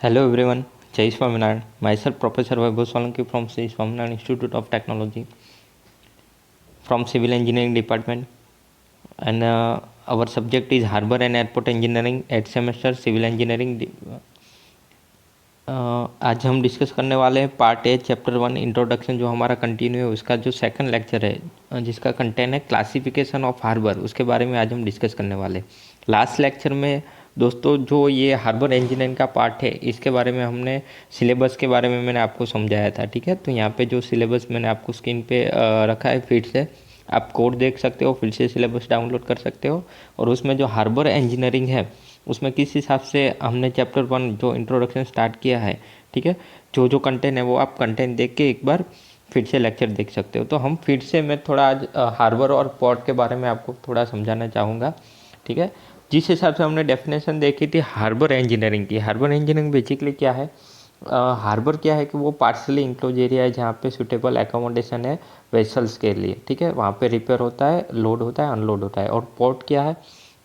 Hello everyone, Jai Swaminarayan. Myself Professor Vaibhav Solanki from Sri Swaminarayan Institute of Technology from Civil Engineering Department, and our subject is Harbour and Airport Engineering 8th semester Civil Engineering. आज हम discuss करने वाले हैं part A chapter 1 introduction, जो हमारा continue है उसका जो सेकंड लेक्चर है जिसका कंटेंट है क्लासिफिकेशन ऑफ हार्बर। उसके बारे में आज हम डिस्कस करने वाले हैं। लास्ट लेक्चर में दोस्तों जो ये हार्बर इंजीनियरिंग का पार्ट है इसके बारे में हमने सिलेबस के बारे में मैंने आपको समझाया था, ठीक है। तो यहाँ पे जो सिलेबस मैंने आपको स्क्रीन पे रखा है, फिर से आप कोड देख सकते हो, फिर से सिलेबस डाउनलोड कर सकते हो। और उसमें जो हार्बर इंजीनियरिंग है उसमें किस हिसाब से हमने चैप्टर 1 जो इंट्रोडक्शन स्टार्ट किया है, ठीक है। जो जो कंटेंट है वो आप कंटेंट देख के एक बार फिर से लेक्चर देख सकते हो। तो हम फिर से मैं थोड़ा आज हार्बर और पोर्ट के बारे में आपको थोड़ा समझाना चाहूँगा, ठीक है। जिस हिसाब से हमने डेफिनेशन देखी थी हार्बर इंजीनियरिंग की, हार्बर इंजीनियरिंग बेसिकली क्या है, हार्बर क्या है कि वो पार्सली इंक्लोज एरिया है जहाँ पे सुटेबल एकोमोडेशन है वेसल्स के लिए, ठीक है। वहाँ पे रिपेयर होता है, लोड होता है, अनलोड होता है। और पोर्ट क्या है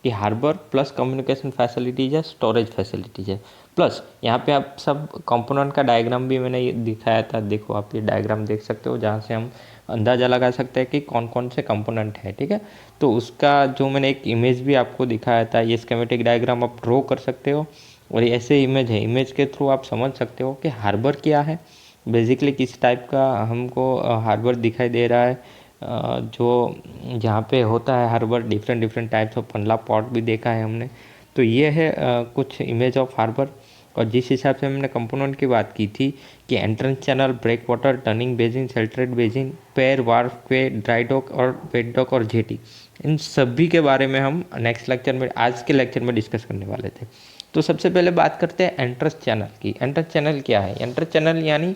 कि हार्बर प्लस कम्युनिकेशन फैसिलिटीज है, स्टोरेज फैसिलिटीज है, प्लस यहाँ पे आप सब कंपोनेंट का डायग्राम भी मैंने ये दिखाया था। देखो आप ये डायग्राम देख सकते हो जहाँ से हम अंदाज़ा लगा सकते हैं कि कौन कौन से कंपोनेंट है, ठीक है। तो उसका जो मैंने एक इमेज भी आपको दिखाया था, ये स्कीमेटिक डायग्राम आप ड्रॉ कर सकते हो। और ऐसे इमेज है, इमेज के थ्रू आप समझ सकते हो कि हार्बर क्या है, बेसिकली किस टाइप का हमको हार्बर दिखाई दे रहा है। जो जहाँ पे होता है harbour, different different types of फंडला पॉट भी देखा है हमने। तो ये है कुछ इमेज ऑफ हार्बर। और जिस हिसाब से हमने कंपोनेंट की बात की थी कि entrance channel, breakwater, turning basin, sheltered basin, pier, wharf, quay, dry dock और वेट डॉक और जेटी, इन सभी के बारे में हम नेक्स्ट लेक्चर में, आज के लेक्चर में डिस्कस करने वाले थे। तो सबसे पहले बात करते हैं एंट्रेंस चैनल की। एंट्रेंस चैनल क्या है? एंट्रेंस चैनल यानी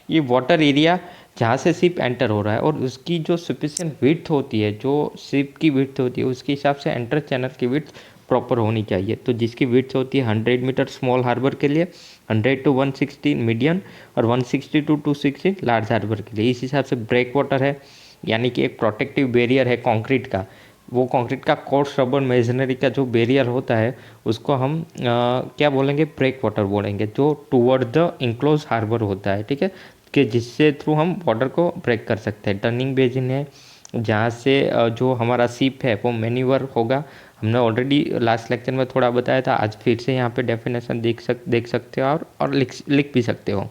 ये वाटर एरिया जहाँ से शिप एंटर हो रहा है और उसकी जो सफिशिएंट विड्थ होती है, जो शिप की विड्थ होती है उसके हिसाब से एंट्रेंस चैनल की विड्थ प्रॉपर होनी चाहिए। तो जिसकी विड्थ होती है 100 मीटर स्मॉल हार्बर के लिए, 100 टू 160 मीडियम और 160 टू 260 लार्ज हार्बर के लिए। इस हिसाब से ब्रेक वाटर है, यानी कि एक प्रोटेक्टिव बैरियर है कंक्रीट का। वो कंक्रीट का कोर्स रबर मेजनरी का जो बैरियर होता है उसको हम क्या बोलेंगे, ब्रेक वाटर बोलेंगे, जो टूवर्ड द इंक्लोज हार्बर होता है, ठीक है, कि जिससे थ्रू हम वाटर को ब्रेक कर सकते हैं। टर्निंग बेसिन है जहाँ से जो हमारा शिप है वो मैन्यूवर होगा। हमने ऑलरेडी लास्ट लेक्चर में थोड़ा बताया था, आज फिर से यहाँ पे डेफिनेशन देख सकते हो और लिख भी सकते हो।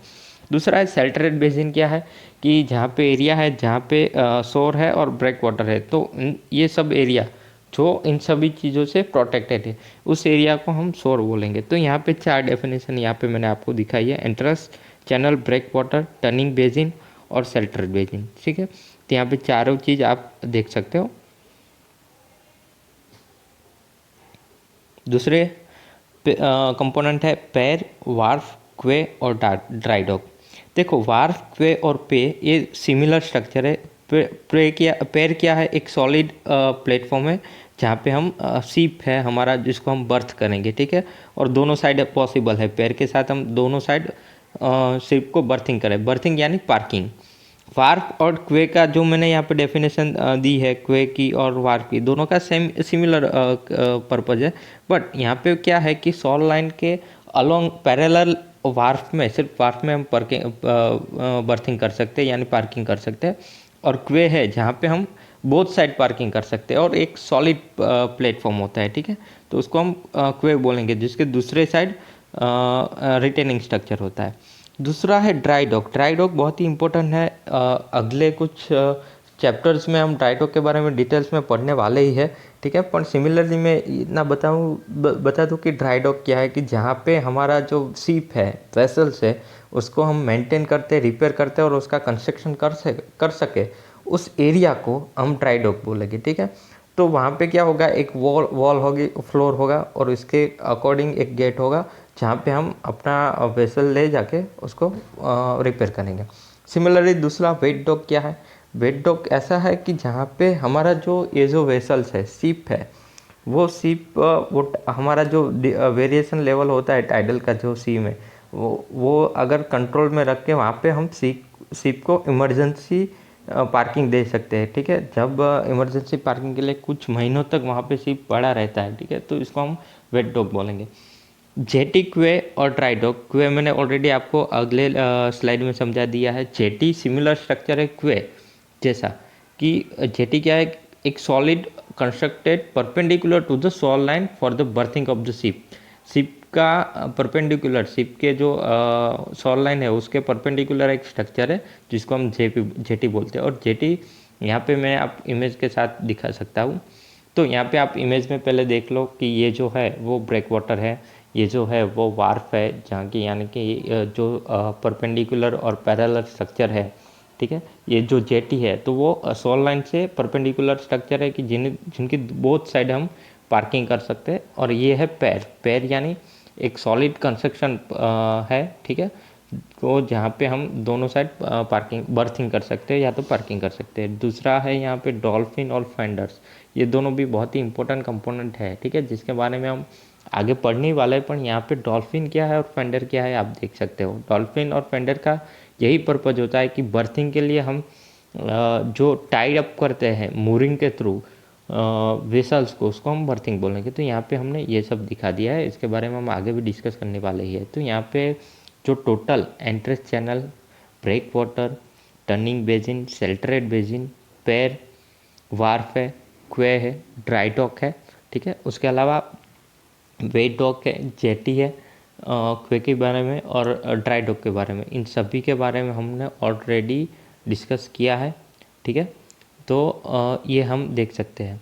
दूसरा है शेल्टरेड बेसिन। क्या है कि जहाँ पे एरिया है जहाँ पे शोर है और ब्रेक वाटर है, तो ये सब एरिया जो इन सभी चीज़ों से प्रोटेक्टेड है उस एरिया को हम शोर बोलेंगे। तो यहाँ पे 4 डेफिनेशन यहाँ पे मैंने आपको दिखाई है, entrance channel, breakwater, turning basin और शेल्टरेड बेसिन, ठीक है। तो यहाँ पे चारों चीज़ आप देख सकते हो। दूसरे कंपोनेंट है पैर, वार्फ, क्वे और ड्राई डॉक। देखो वार्फ, क्वे और पे ये सिमिलर स्ट्रक्चर है। पैर क्या है, एक सॉलिड प्लेटफॉर्म है जहाँ पे हम सीप है हमारा जिसको हम बर्थ करेंगे, ठीक है। और दोनों साइड पॉसिबल है, पैर के साथ हम दोनों साइड शिप को बर्थिंग करें, बर्थिंग यानी पार्किंग। वार्फ और क्वे का जो मैंने यहाँ पे डेफिनेशन दी है, क्वे की और वार्फ की, दोनों का सेम सिमिलर पर्पज है। बट यहाँ पे क्या है कि सॉल लाइन के अलोंग पैरेलल वार्फ में, सिर्फ वार्फ में हम बर्थिंग कर सकते हैं यानी पार्किंग कर सकते हैं। और क्वे है जहाँ पे हम बोथ साइड पार्किंग कर सकते हैं और एक सॉलिड प्लेटफॉर्म होता है, ठीक है। तो उसको हम क्वे बोलेंगे, जिसके दूसरे साइड रिटेनिंग स्ट्रक्चर होता है। दूसरा है ड्राई डॉक। ड्राई डॉक बहुत ही इंपॉर्टेंट है। अगले कुछ चैप्टर्स में हम ड्राई डॉक के बारे में डिटेल्स में पढ़ने वाले ही है, ठीक है। पर सिमिलरली मैं इतना बता दूँ कि ड्राई डॉक क्या है कि जहाँ पे हमारा जो शिप है, वेसल्स है, उसको हम मेंटेन करते, रिपेयर करते और उसका कंस्ट्रक्शन कर सके, उस एरिया को हम ड्राई डॉक बोलेंगे, ठीक है। तो वहाँ पे क्या होगा, एक वॉल होगी, फ्लोर होगा और इसके अकॉर्डिंग एक गेट होगा जहाँ पे हम अपना वेसल ले जाके उसको रिपेयर करेंगे। सिमिलरली दूसरा वेट डॉक क्या है, वेट डॉक ऐसा है कि जहाँ पे हमारा जो ये जो वेसल्स है, शिप है, वो शिप वो हमारा जो वेरिएशन लेवल होता है टाइडल का जो सी में, वो अगर कंट्रोल में रख के वहाँ पे हम शिप को इमरजेंसी पार्किंग दे सकते हैं, ठीक है। जब इमरजेंसी पार्किंग के लिए कुछ महीनों तक वहाँ पे शिप पड़ा रहता है, ठीक है, तो इसको हम वेट डॉक बोलेंगे। जेटी, क्वे और ड्राई डॉक। क्वे मैंने ऑलरेडी आपको अगले स्लाइड में समझा दिया है। जेटी सिमिलर स्ट्रक्चर है क्वे जैसा, कि जेटी क्या है, एक solid constructed perpendicular to the shore line for the berthing of the ship. Ship का परपेंडिकुलर, शिप के जो शोर लाइन है उसके परपेंडिकुलर एक स्ट्रक्चर है जिसको हम जेटी बोलते हैं। और जेटी यहाँ पे मैं आप इमेज के साथ दिखा सकता हूँ। तो यहाँ पे आप इमेज में पहले देख लो कि ये जो है वो ब्रेक वाटर है, ये जो है वो वार्फ है, जहाँ की यानी कि जो परपेंडिकुलर और पैरेलल स्ट्रक्चर है, ठीक है। ये जो जेटी है तो वो शोर लाइन से परपेंडिकुलर स्ट्रक्चर है कि जिनकी बोथ साइड हम पार्किंग कर सकते हैं। और ये है पैर। पैर यानी एक सॉलिड कंस्ट्रक्शन है, ठीक है, तो जहाँ पे हम दोनों साइड पार्किंग बर्थिंग कर सकते हैं या तो पार्किंग कर सकते हैं। दूसरा है यहाँ पे डॉल्फिन और फेंडर्स। ये दोनों भी बहुत ही इंपॉर्टेंट कंपोनेंट है, ठीक है, जिसके बारे में हम आगे पढ़ने ही वाले हैं। पर यहाँ पे डॉल्फिन क्या है और फेंडर क्या है आप देख सकते हो। डॉल्फिन और फेंडर का यही पर्पज होता है कि बर्थिंग के लिए हम जो टाइड अप करते हैं मूरिंग के थ्रू वेसल्स को, उसको हम बर्थिंग बोलेंगे। तो यहाँ पे हमने ये सब दिखा दिया है, इसके बारे में हम आगे भी डिस्कस करने वाले ही है। तो यहाँ पे जो total entrance channel, breakwater, turning basin, sheltered basin, pier, wharf है, क्वे है, ड्राई डॉक है, ठीक है। उसके अलावा वेट डॉक है, जेटी है, क्वे के बारे में और ड्राई डॉक के बारे में, इन सभी के बारे में हमने ऑलरेडी डिस्कस किया है, ठीक है। तो ये हम देख सकते हैं।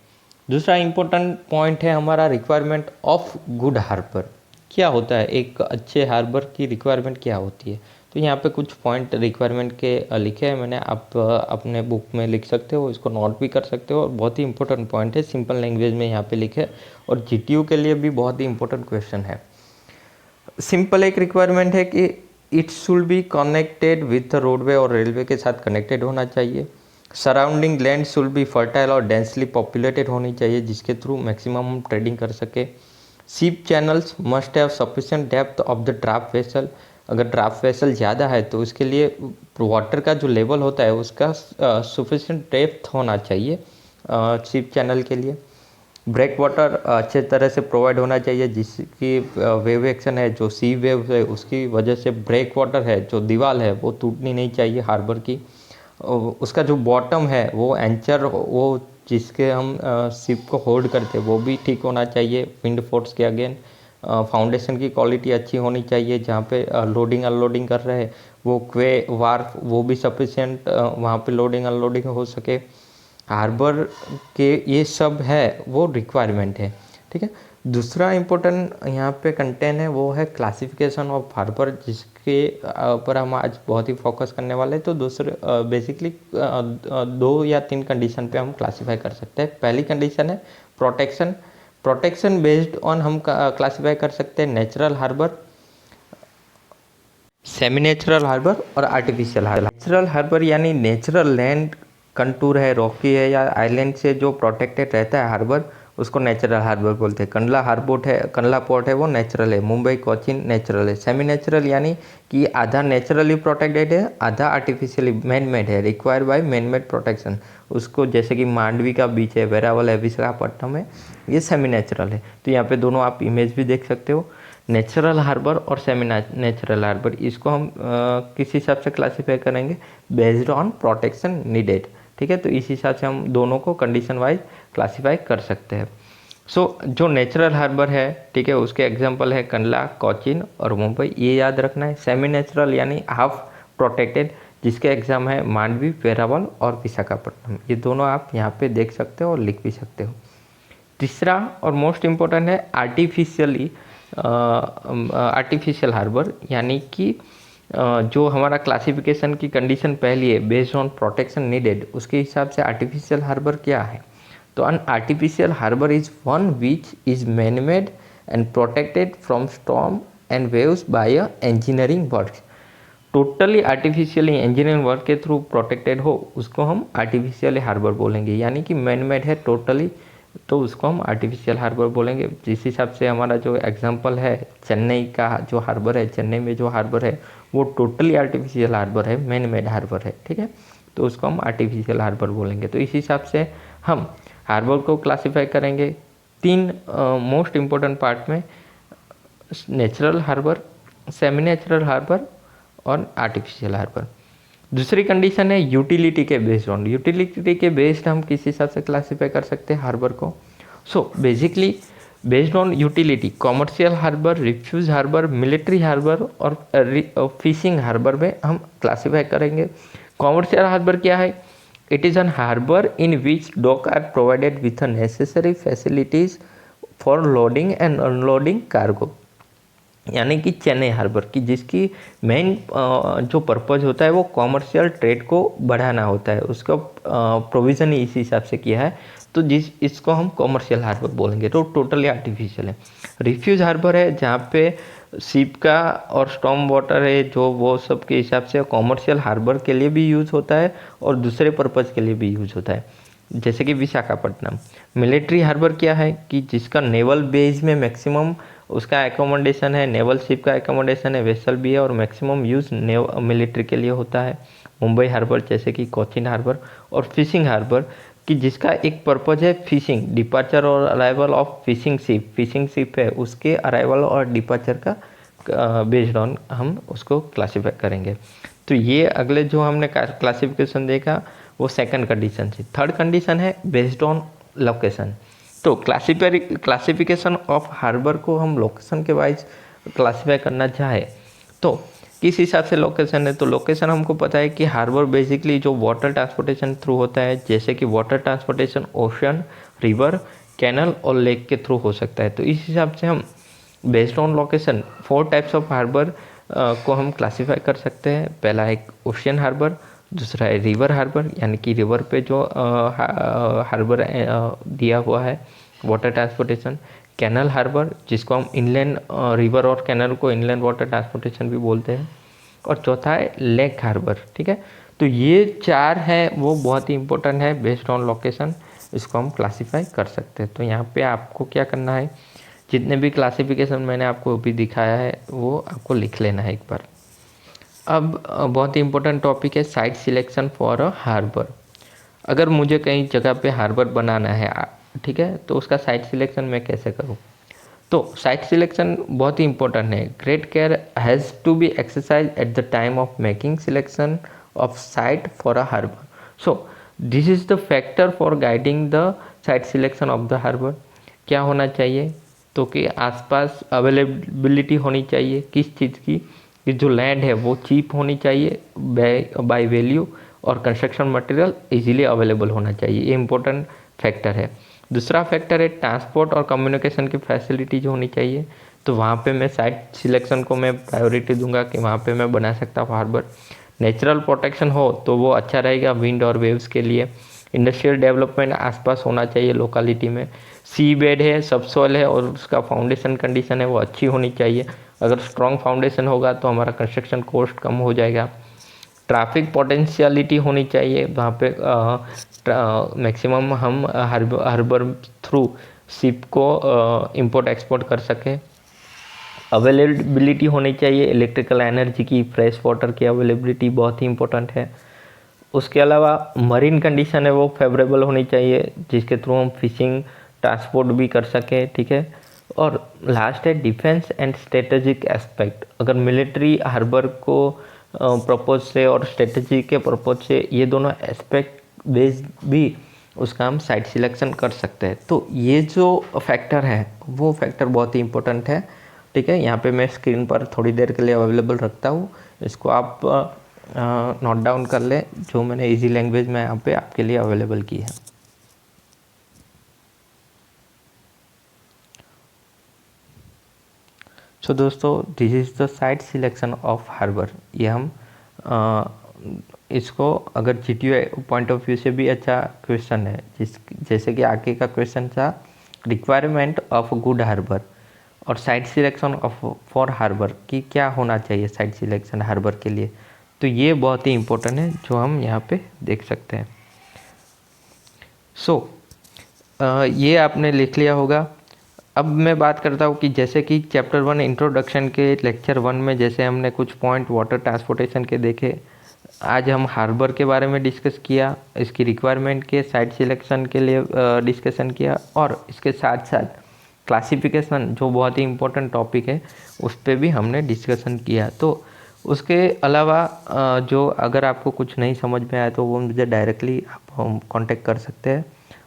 दूसरा इम्पोर्टेंट पॉइंट है हमारा रिक्वायरमेंट ऑफ गुड हार्बर। क्या होता है एक अच्छे हार्बर की रिक्वायरमेंट क्या होती है? तो यहाँ पे कुछ पॉइंट रिक्वायरमेंट के लिखे हैं मैंने, आप अपने बुक में लिख सकते हो, इसको नोट भी कर सकते हो। और बहुत ही इंपॉर्टेंट पॉइंट है, सिंपल लैंग्वेज में यहाँ पे लिखे, और जीटीयू के लिए भी बहुत ही इंपॉर्टेंट क्वेश्चन है। सिंपल एक रिक्वायरमेंट है कि it should be connected with the roadway और रेलवे के साथ कनेक्टेड होना चाहिए। Surrounding land should be fertile और डेंसली पॉपुलेटेड होनी चाहिए, जिसके थ्रू मैक्सिमम हम ट्रेडिंग कर सके। Ship channels must have sufficient depth of the draft vessel. अगर ड्राफ्ट वेसल ज़्यादा है तो उसके लिए वाटर का जो लेवल होता है उसका सफिशिएंट डेप्थ होना चाहिए शिप चैनल के लिए। ब्रेक वाटर अच्छे तरह से प्रोवाइड होना चाहिए, जिसकी वेव एक्शन है, जो सी वेव है उसकी वजह से ब्रेक वाटर है, जो दीवार है वो टूटनी नहीं चाहिए हार्बर की। उसका जो बॉटम है वो एंचर, वो जिसके हम शिप को होल्ड करते हैं वो भी ठीक होना चाहिए विंड फोर्स के अगेन। फाउंडेशन की क्वालिटी अच्छी होनी चाहिए, जहाँ पे लोडिंग अनलोडिंग कर रहे हैं वो क्वे वार्फ वो भी सफिशिएंट वहाँ पे लोडिंग अनलोडिंग हो सके। हार्बर के ये सब है वो रिक्वायरमेंट है, ठीक है। दूसरा इम्पोर्टेंट यहाँ पे कंटेंट है वो है क्लासिफिकेशन ऑफ हार्बर, जिसके ऊपर हम आज बहुत ही फोकस करने वाले हैं। तो दूसरे बेसिकली 2 या 3 कंडीशन पे हम क्लासीफाई कर सकते हैं। पहली कंडीशन है प्रोटेक्शन। प्रोटेक्शन बेस्ड ऑन हम क्लासीफाई कर सकते हैं natural harbour, semi natural harbour और आर्टिफिशियल हार्बर। नेचुरल हार्बर यानी नेचुरल लैंड कंटूर है, रॉकी है या आइलैंड से जो प्रोटेक्टेड रहता है हार्बर, उसको नेचुरल हार्बर बोलते हैं। कंडला पोर्ट है वो नेचुरल है। मुंबई कोचीन नेचुरल है। सेमी नेचुरल यानी कि आधा नेचुरली प्रोटेक्टेड है, आधा आर्टिफिशियली मैन मेड है, required by man made protection. उसको जैसे कि मांडवी का बीच है, वेरावल है, विशाखापट्टनम है, ये सेमी नेचुरल है। तो यहाँ पे दोनों आप इमेज भी देख सकते हो, नेचुरल हार्बर और सेमी नेचुरल हार्बर। इसको हम किस हिसाब से क्लासीफाई करेंगे? बेस्ड ऑन प्रोटेक्शन नीडेड, ठीक है। तो इस हिसाब से हम दोनों को कंडीशन वाइज क्लासीफाई कर सकते हैं। जो नेचुरल हार्बर है, ठीक है, उसके एग्जांपल है कंडला, कोचीन और मुंबई, ये याद रखना है। सेमी नेचुरल यानी हाफ प्रोटेक्टेड, जिसके एग्जाम है मांडवी, वेरावल और विशाखापट्टनम। ये दोनों आप यहाँ पे देख सकते हो और लिख भी सकते हो। तीसरा और मोस्ट इम्पोर्टेंट है आर्टिफिशियल हार्बर, यानी कि जो हमारा क्लासिफिकेशन की कंडीशन पहली है बेस्ड ऑन प्रोटेक्शन नीडेड, उसके हिसाब से आर्टिफिशियल हार्बर क्या है? तो an artificial harbour is one which is man made and protected from storm and waves by engineering work. Totally artificially engineering work के थ्रू प्रोटेक्टेड हो उसको हम आर्टिफिशियल हार्बर बोलेंगे, यानी कि मैन मेड है टोटली, तो उसको हम आर्टिफिशियल हार्बर बोलेंगे। जिस हिसाब से हमारा जो एग्जांपल है चेन्नई का जो हार्बर है, चेन्नई में जो हार्बर है वो टोटली आर्टिफिशियल हार्बर है, मैन मेड हार्बर है, ठीक है, तो उसको हम आर्टिफिशियल हार्बर बोलेंगे। तो इस हिसाब से हम हार्बर को क्लासीफाई करेंगे 3 मोस्ट इम्पोर्टेंट पार्ट में। Natural harbour, semi natural harbour और आर्टिफिशियल हार्बर। दूसरी कंडीशन है यूटिलिटी के बेस्ड ऑन। यूटिलिटी के बेस्ड हम किस हिसाब से क्लासीफाई कर सकते हैं हार्बर को? So basically based on utility commercial harbour, refuge harbour, military harbour और फिशिंग हार्बर में हम क्लासीफाई करेंगे। कॉमर्शियल हार्बर क्या है? It is an harbour in which dock are provided with necessary facilities for loading and unloading cargo, यानी कि Chennai harbour की जिसकी मेन जो पर्पज़ होता है वो कॉमर्शियल ट्रेड को बढ़ाना होता है, उसका प्रोविज़न ही इस हिसाब से किया है, तो इसको हम कॉमर्शियल हार्बर बोलेंगे। तो टोटली आर्टिफिशियल है। रिफ्यूज हार्बर है जहाँ पे शिप का और स्टॉर्म वाटर है जो वो सब के हिसाब से कॉमर्शियल हार्बर के लिए भी यूज़ होता है और दूसरे पर्पज़ के लिए भी यूज़ होता है, जैसे कि विशाखापट्टनम। मिलिट्री हार्बर क्या है कि जिसका नेवल बेस में मैक्सिमम उसका एकोमोडेशन है, नेवल शिप का एकोमोडेशन है, वेसल भी है और मैक्सिमम यूज़ मिलिट्री के लिए होता है। मुंबई हार्बर जैसे कि कोचीन हार्बर। और फिशिंग हार्बर कि जिसका एक पर्पज़ है फिशिंग, डिपार्चर और अराइवल ऑफ फिशिंग शिप है उसके अराइवल और डिपार्चर का बेस्ड ऑन हम उसको क्लासीफाई करेंगे। तो ये अगले जो हमने क्लासिफिकेशन देखा वो सेकंड कंडीशन थी। थर्ड कंडीशन है बेस्ड ऑन लोकेशन। तो क्लासिफिकेशन ऑफ हार्बर को हम लोकेशन के वाइज क्लासीफाई करना चाहे तो किस हिसाब से लोकेशन है? तो लोकेशन हमको पता है कि हार्बर बेसिकली जो वाटर ट्रांसपोर्टेशन थ्रू होता है, जैसे कि water transportation ocean, river, canal और लेक के थ्रू हो सकता है। तो इस हिसाब से हम based on location 4 types of harbour को हम क्लासीफाई कर सकते हैं। पहला है ओशियन हार्बर, दूसरा है रिवर हार्बर यानी कि रिवर पे जो हार्बर दिया हुआ है वाटर ट्रांसपोर्टेशन, कैनल हार्बर जिसको हम इनलैंड रिवर और कैनल को इनलैंड वाटर ट्रांसपोर्टेशन भी बोलते हैं, और चौथा है लेक हार्बर। ठीक है, तो ये 4 है वो बहुत ही इंपॉर्टेंट है बेस्ड ऑन लोकेशन, इसको हम क्लासीफाई कर सकते हैं। तो यहाँ पे आपको क्या करना है, जितने भी क्लासिफिकेशन मैंने आपको अभी दिखाया है वो आपको लिख लेना है एक बार। अब बहुत ही इंपॉर्टेंट टॉपिक है site selection for a harbour. अगर मुझे कहीं जगह पे हार्बर बनाना है, ठीक है, तो उसका साइट सिलेक्शन मैं कैसे करूँ? तो साइट सिलेक्शन बहुत ही इंपॉर्टेंट है। Great care has to be exercise at the time of making selection of site for a harbour. So this is the factor for guiding the site selection of the harbour. क्या होना चाहिए? तो कि आसपास availability होनी चाहिए किस चीज़ की, कि जो लैंड है वो चीप होनी चाहिए बाय वैल्यू, और कंस्ट्रक्शन मटेरियल इजीली अवेलेबल होना चाहिए। ये इंपॉर्टेंट फैक्टर है। दूसरा फैक्टर है ट्रांसपोर्ट और कम्युनिकेशन की फैसिलिटी जो होनी चाहिए। तो वहाँ पे मैं साइट सिलेक्शन को मैं प्रायोरिटी दूंगा कि वहाँ पे मैं बना सकता हूँ हार्बर। नेचुरल प्रोटेक्शन हो तो वो अच्छा रहेगा विंड और वेव्स के लिए। इंडस्ट्रियल डेवलपमेंट आसपास होना चाहिए लोकेलिटी में। सी बेड है, सबसॉइल है और उसका फाउंडेशन कंडीशन है वो अच्छी होनी चाहिए। अगर स्ट्रॉन्ग फाउंडेशन होगा तो हमारा कंस्ट्रक्शन कॉस्ट कम हो जाएगा। ट्रैफिक पोटेंशियलिटी होनी चाहिए वहाँ पे, मैक्सिमम हम हार्बर थ्रू शिप को इंपोर्ट एक्सपोर्ट कर सकें। अवेलेबिलिटी होनी चाहिए इलेक्ट्रिकल एनर्जी की, फ्रेश वाटर की अवेलेबिलिटी बहुत ही इंपॉर्टेंट है। उसके अलावा मरीन कंडीशन है वो फेवरेबल होनी चाहिए जिसके थ्रू हम फिशिंग ट्रांसपोर्ट भी कर सकें। ठीक है, और लास्ट है डिफेंस एंड स्ट्रेटेजिक एस्पेक्ट। अगर मिलिट्री हार्बर को प्रपोज से और स्ट्रेटेजी के प्रपोज से ये दोनों एस्पेक्ट बेस्ड भी उसका हम साइट सिलेक्शन कर सकते हैं। तो ये जो फैक्टर है वो फैक्टर बहुत ही इंपॉर्टेंट है। ठीक है, यहाँ पे मैं स्क्रीन पर थोड़ी देर के लिए अवेलेबल रखता हूँ, इसको आप नोट डाउन कर ले जो मैंने इजी लैंग्वेज में यहाँ पे आपके लिए अवेलेबल की है। सो दोस्तों this is the site selection of harbour. ये हम इसको अगर जीटीयू पॉइंट ऑफ व्यू से भी अच्छा क्वेश्चन है, जैसे कि आगे का क्वेश्चन था रिक्वायरमेंट ऑफ गुड हार्बर और site selection of for harbour की क्या होना चाहिए साइट सिलेक्शन हार्बर के लिए। तो ये बहुत ही इंपॉर्टेंट है जो हम यहाँ पे देख सकते हैं। ये आपने लिख लिया होगा। अब मैं बात करता हूँ कि जैसे कि चैप्टर 1 इंट्रोडक्शन के लेक्चर 1 में जैसे हमने कुछ पॉइंट वाटर ट्रांसपोर्टेशन के देखे, आज हम हार्बर के बारे में डिस्कस किया, इसकी रिक्वायरमेंट के साइट सिलेक्शन के लिए डिस्कशन किया, और इसके साथ साथ क्लासिफिकेशन जो बहुत ही इम्पोर्टेंट टॉपिक है उस पर भी हमने डिस्कशन किया। तो उसके अलावा जो अगर आपको कुछ नहीं समझ में आया तो वो मुझे डायरेक्टली आप कांटेक्ट कर सकते हैं।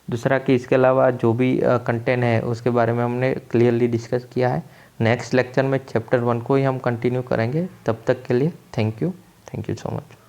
दूसरा कि इसके अलावा जो भी कंटेंट है उसके बारे में हमने क्लियरली डिस्कस किया है। नेक्स्ट लेक्चर में चैप्टर 1 को ही हम कंटिन्यू करेंगे। तब तक के लिए थैंक यू सो मच।